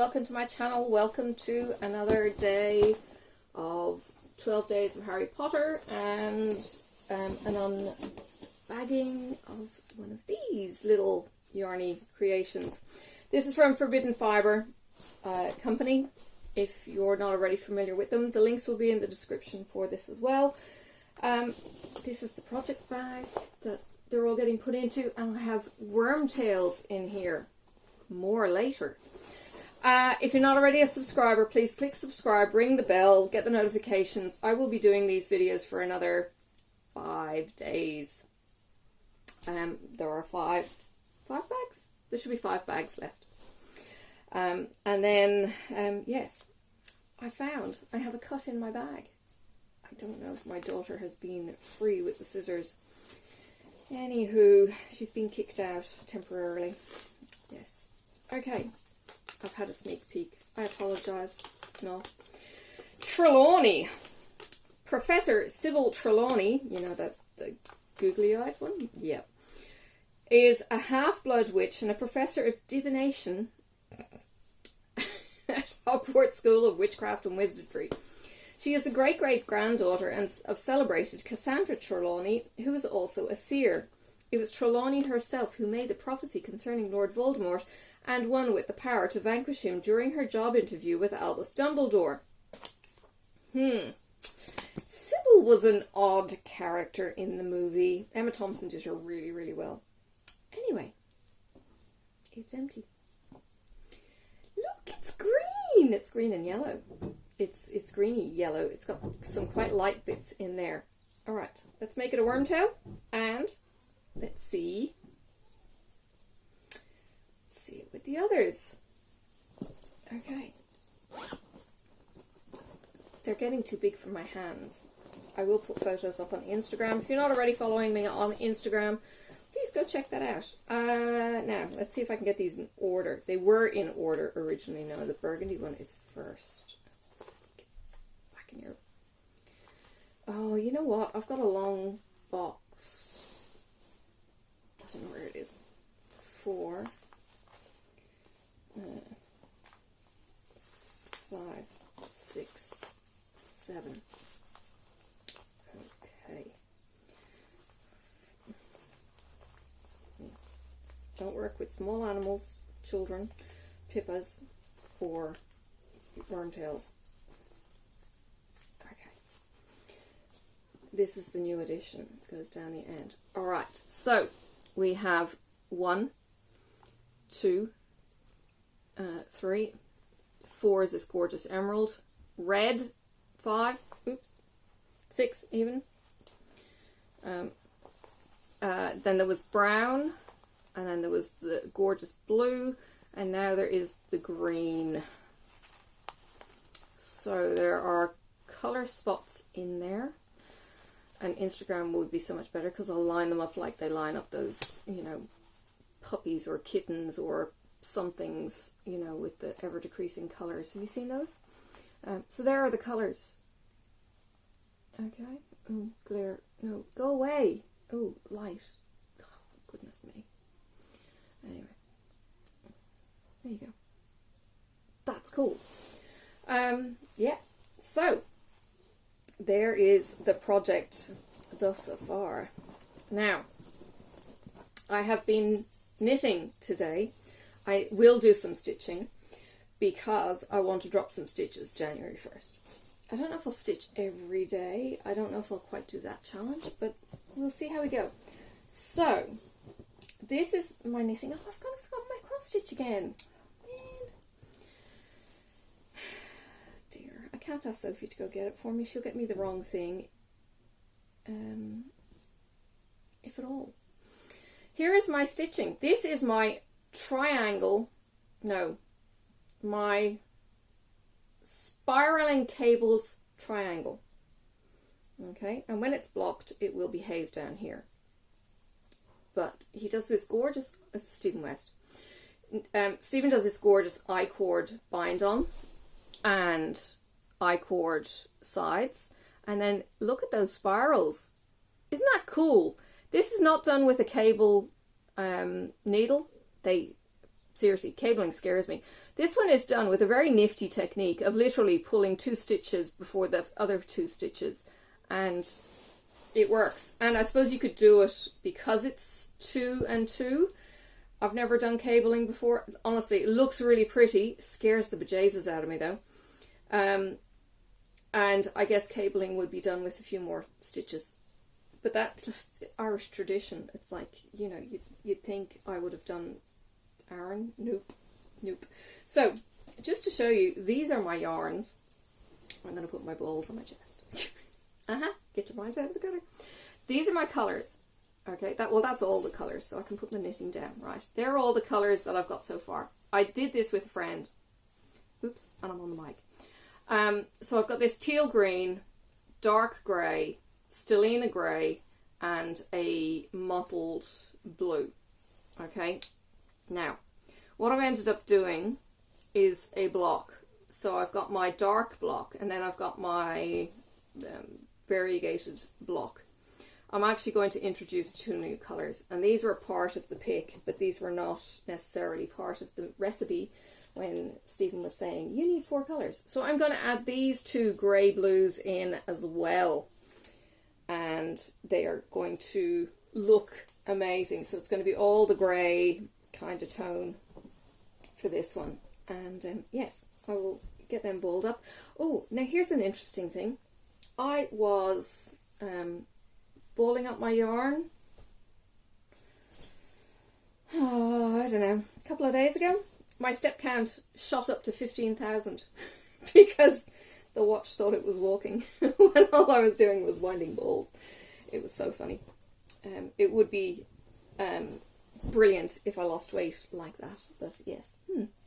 welcome to my channel. Welcome to another day of 12 Days of Harry Potter and an unbagging of one of these little yarny creations. This is from Forbidden Fibre Company. If you're not already familiar with them, the links will be in the description for this as well. This is the project bag that they're all getting put into, and I have Wormtails in here. More later. If you're not already a subscriber, please click subscribe, ring the bell, get the notifications. I will be doing these videos for another 5 days. There are five bags? There should be 5 bags left. And then, yes, I have a cut in my bag. I don't know if my daughter has been free with the scissors. Anywho, she's been kicked out temporarily. Yes. Okay, I've had a sneak peek. I apologise. No. Trelawney. Professor Sybil Trelawney, you know, the googly-eyed one? Yeah. Is a half-blood witch and a professor of divination at Hogwarts School of Witchcraft and Wizardry. She is the great-great-granddaughter of celebrated Cassandra Trelawney, who is also a seer. It was Trelawney herself who made the prophecy concerning Lord Voldemort and one with the power to vanquish him during her job interview with Albus Dumbledore. Sybil was an odd character in the movie. Emma Thompson did her really, really well. Anyway, it's empty. Look, it's green! It's green and yellow. It's greeny yellow. It's got some quite light bits in there. Alright, let's make it a Wormtail, and let's see it with the others. Okay. They're getting too big for my hands. I will put photos up on Instagram. If you're not already following me on Instagram, please go check that out. Now, let's see if I can get these in order. They were in order originally. No, the burgundy one is first. Get back in here. Oh, you know what? I've got a long box. I don't know where it is. 4, 5, 6, 7. Okay. Don't work with small animals, children, pippas, or wormtails. Okay. This is the new edition. It goes down the end. Alright, so we have 1, 2, 3, 4 is this gorgeous emerald, red, 5, oops, 6 even. Then there was brown, and then there was the gorgeous blue, and now there is the green. So there are colour spots in there, and Instagram would be so much better because I'll line them up like they line up those, you know, puppies or kittens or somethings, you know, with the ever decreasing colours. Have you seen those? So there are the colours. Okay. Oh, glare. No, go away. Oh, light. Oh, goodness me. Anyway. There you go. That's cool. Yeah. So, there is the project thus far. Now, I have been knitting today. I will do some stitching because I want to drop some stitches January 1st. I don't know if I'll stitch every day. I don't know if I'll quite do that challenge, but we'll see how we go. So, this is my knitting. Oh, I've kind of forgotten my cross stitch again. Man. Dear, I can't ask Sophie to go get it for me. She'll get me the wrong thing. If at all. Here is my stitching. This is my my spiraling cables triangle. Okay, and when it's blocked, it will behave down here. But he does this gorgeous, Stephen West. Stephen does this gorgeous I-cord bind on and I-cord sides. And then look at those spirals. Isn't that cool? This is not done with a cable needle. They seriously, cabling scares me. This one is done with a very nifty technique of literally pulling 2 stitches before the other 2 stitches, and it works. And I suppose you could do it because it's 2 and 2. I've never done cabling before. Honestly, it looks really pretty. Scares the bejesus out of me though. And I guess cabling would be done with a few more stitches. But that's just the Irish tradition. It's like, you know, you'd think I would have done Aran. Nope. Nope. So, just to show you, these are my yarns. I'm going to put my balls on my chest. Get your minds out of the gutter. These are my colours. Okay, that's all the colours, so I can put my knitting down, right? They're all the colours that I've got so far. I did this with a friend. Oops, and I'm on the mic. So I've got this teal green, dark grey, stellina grey, and a mottled blue. Okay, now what I've ended up doing is a block. So I've got my dark block, and then I've got my variegated block. I'm actually going to introduce 2 new colours, and these were part of the pick, but these were not necessarily part of the recipe when Stephen was saying you need 4 colours. So I'm going to add these 2 grey blues in as well, and they are going to look amazing. So it's going to be all the grey kind of tone for this one, and yes, I will get them balled up. Oh, now here's an interesting thing. I was balling up my yarn, I don't know, a couple of days ago. My step count shot up to 15,000 because the watch thought it was walking when all I was doing was winding balls. It was so funny. It would be brilliant if I lost weight like that, but yes,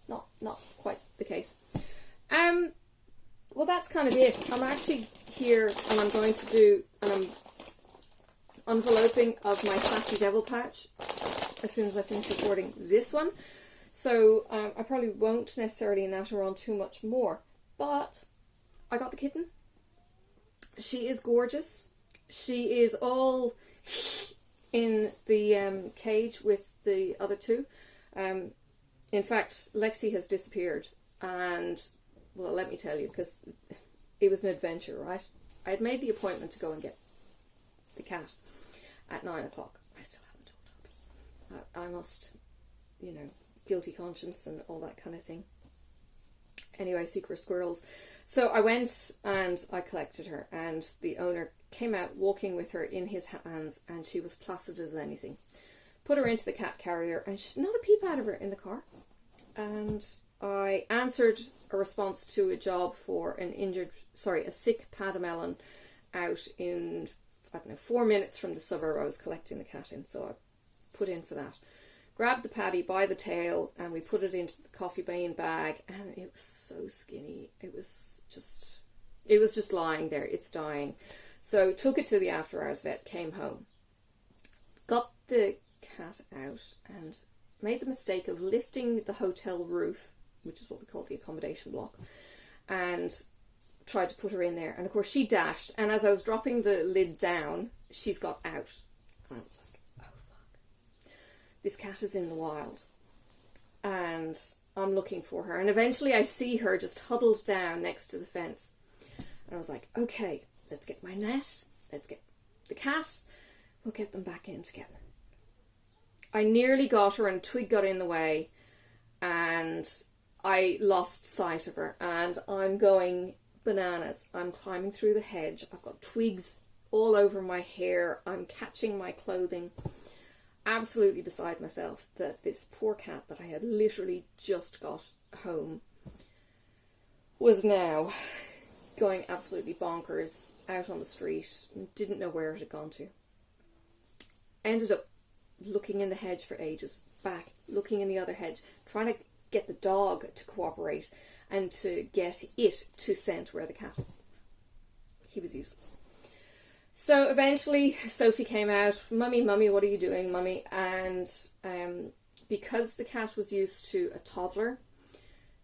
not quite the case. Well, that's kind of it. I'm actually here, and I'm going to do an enveloping of my Sassy Devil pouch as soon as I finish recording this one. So I probably won't necessarily natter on too much more, but I got the kitten. She is gorgeous. She is all in the cage with the other 2. In fact, Lexi has disappeared, and well, let me tell you, because it was an adventure, right? I had made the appointment to go and get the cat at 9 o'clock. I still haven't told her. I must, you know, guilty conscience and all that kind of thing. Anyway, secret squirrels. So I went and I collected her, and the owner came out walking with her in his hands, and she was placid as anything. Put her into the cat carrier, and she's not a peep out of her in the car. And I answered a response to a job for a sick Padamelon out in, I don't know, 4 minutes from the suburb I was collecting the cat in. So I put in for that. Grabbed the paddy by the tail, and we put it into the coffee bean bag, and it was so skinny. It was just lying there. It's dying. So took it to the after hours vet, came home, got the cat out, and made the mistake of lifting the hotel roof, which is what we call the accommodation block, and tried to put her in there. And of course she dashed, and as I was dropping the lid down, she's got out. And I was like, oh fuck. This cat is in the wild. And I'm looking for her. And eventually I see her just huddled down next to the fence. And I was like, okay, let's get my net. Let's get the cat. We'll get them back in together. I nearly got her, and a twig got in the way, and I lost sight of her, and I'm going bananas. I'm climbing through the hedge. I've got twigs all over my hair. I'm catching my clothing. Absolutely beside myself that this poor cat that I had literally just got home was now going absolutely bonkers out on the street. Didn't know where it had gone to. Ended up looking in the hedge for ages, back, looking in the other hedge, trying to get the dog to cooperate and to get it to scent where the cat is. He was useless. So eventually Sophie came out, "Mummy, Mummy, what are you doing, Mummy?" And because the cat was used to a toddler,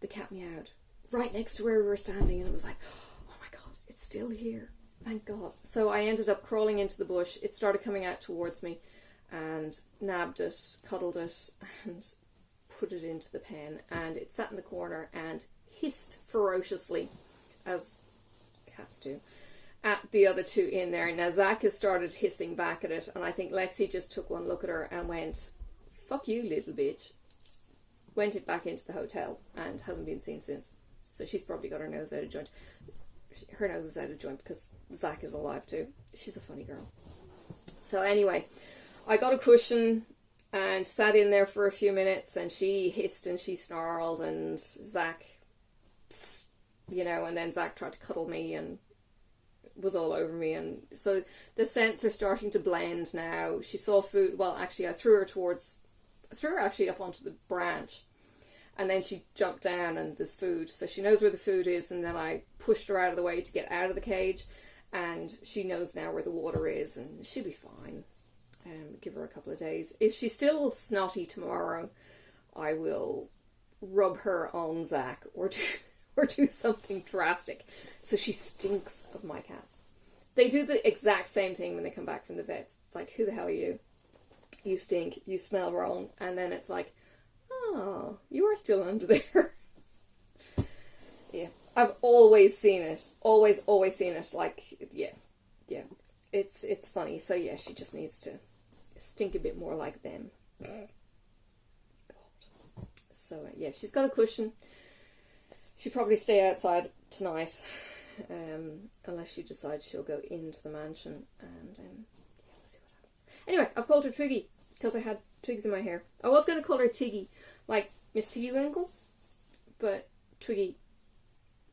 the cat meowed right next to where we were standing, and it was like, oh my God, it's still here. Thank God. So I ended up crawling into the bush. It started coming out towards me, and nabbed it, cuddled it, and put it into the pen, and it sat in the corner and hissed ferociously, as cats do, at the other two in there. Now Zach has started hissing back at it, and I think Lexi just took one look at her and went, "Fuck you, little bitch." Went it back into the hotel and hasn't been seen since. So she's probably got her nose out of joint. Her nose is out of joint because Zach is alive too. She's a funny girl. So anyway, I got a cushion and sat in there for a few minutes, and she hissed and she snarled, and Zach, you know, and then Zach tried to cuddle me and was all over me, and so the scents are starting to blend now. She saw food. Well, actually, I threw her actually up onto the branch, and then she jumped down and there's food, so she knows where the food is, and then I pushed her out of the way to get out of the cage, and she knows now where the water is, and she'll be fine. Give her a couple of days. If she's still snotty tomorrow, I will rub her on Zach or do something drastic so she stinks of my cats. They do the exact same thing when they come back from the vets. It's like, who the hell are you? You stink, you smell wrong, and then it's like, oh, you are still under there. Yeah, I've always seen it. Always seen it. Like, yeah. It's funny. So yeah, she just needs to stink a bit more like them. God. So yeah, she's got a cushion. She'll probably stay outside tonight, unless she decides she'll go into the mansion, and yeah, we'll see what happens. Anyway, I've called her Twiggy because I had twigs in my hair. I was going to call her Tiggy, like Miss Tiggy Winkle, but Twiggy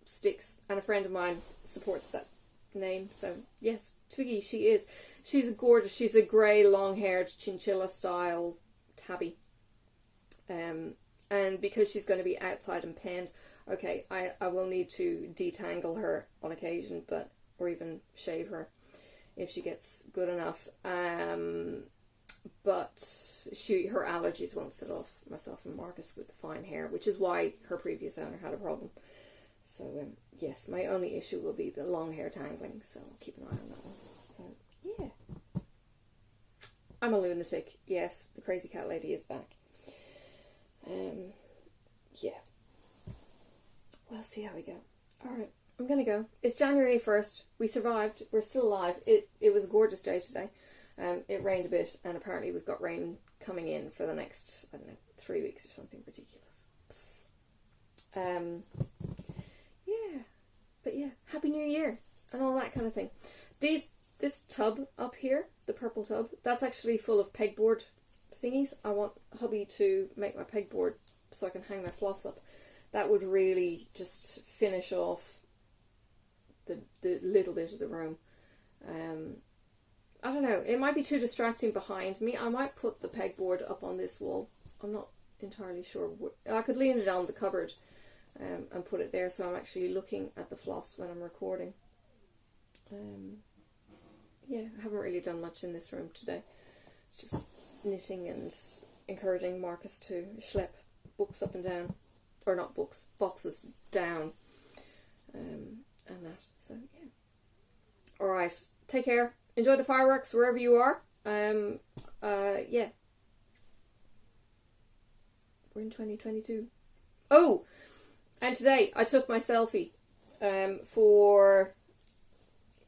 sticks, and a friend of mine supports that name, so yes, Twiggy she is. She's gorgeous. She's a grey, long-haired chinchilla style tabby, and because she's going to be outside and penned, okay, I will need to detangle her on occasion, or even shave her if she gets good enough. But her allergies won't set off myself and Marcus with the fine hair, which is why her previous owner had a problem. So yes, my only issue will be the long hair tangling, so I'll keep an eye on that one. So yeah, I'm a lunatic. Yes, the crazy cat lady is back. Yeah, we'll see how we go. Alright, I'm gonna go. It's January 1st. We survived. We're still alive. It was a gorgeous day today. It rained a bit, and apparently we've got rain coming in for the next, I don't know, 3 weeks or something ridiculous. Yeah, but yeah, Happy New Year and all that kind of thing. This tub up here, the purple tub, that's actually full of pegboard thingies. I want hubby to make my pegboard so I can hang my floss up. That would really just finish off the little bit of the room. I don't know, it might be too distracting behind me. I might put the pegboard up on this wall. I'm not entirely sure. I could lean it on the cupboard and put it there, so I'm actually looking at the floss when I'm recording. Yeah, I haven't really done much in this room today. It's just knitting and encouraging Marcus to schlep books up and down. Or not books, boxes down. And that, so yeah. Alright, take care. Enjoy the fireworks wherever you are. Yeah. We're in 2022. Oh! And today I took my selfie for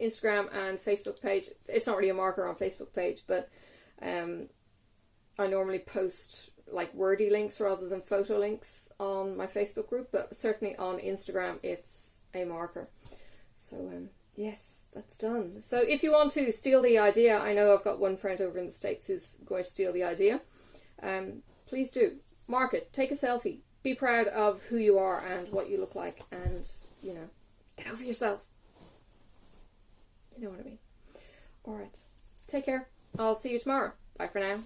Instagram and Facebook page. It's not really a marker on Facebook page, but I normally post like wordy links rather than photo links on my Facebook group, but certainly on Instagram it's a marker. So yes, that's done. So if you want to steal the idea, I know I've got one friend over in the States who's going to steal the idea. Please do. Mark it. Take a selfie. Be proud of who you are and what you look like, and, you know, get over yourself. You know what I mean. Alright. Take care. I'll see you tomorrow. Bye for now.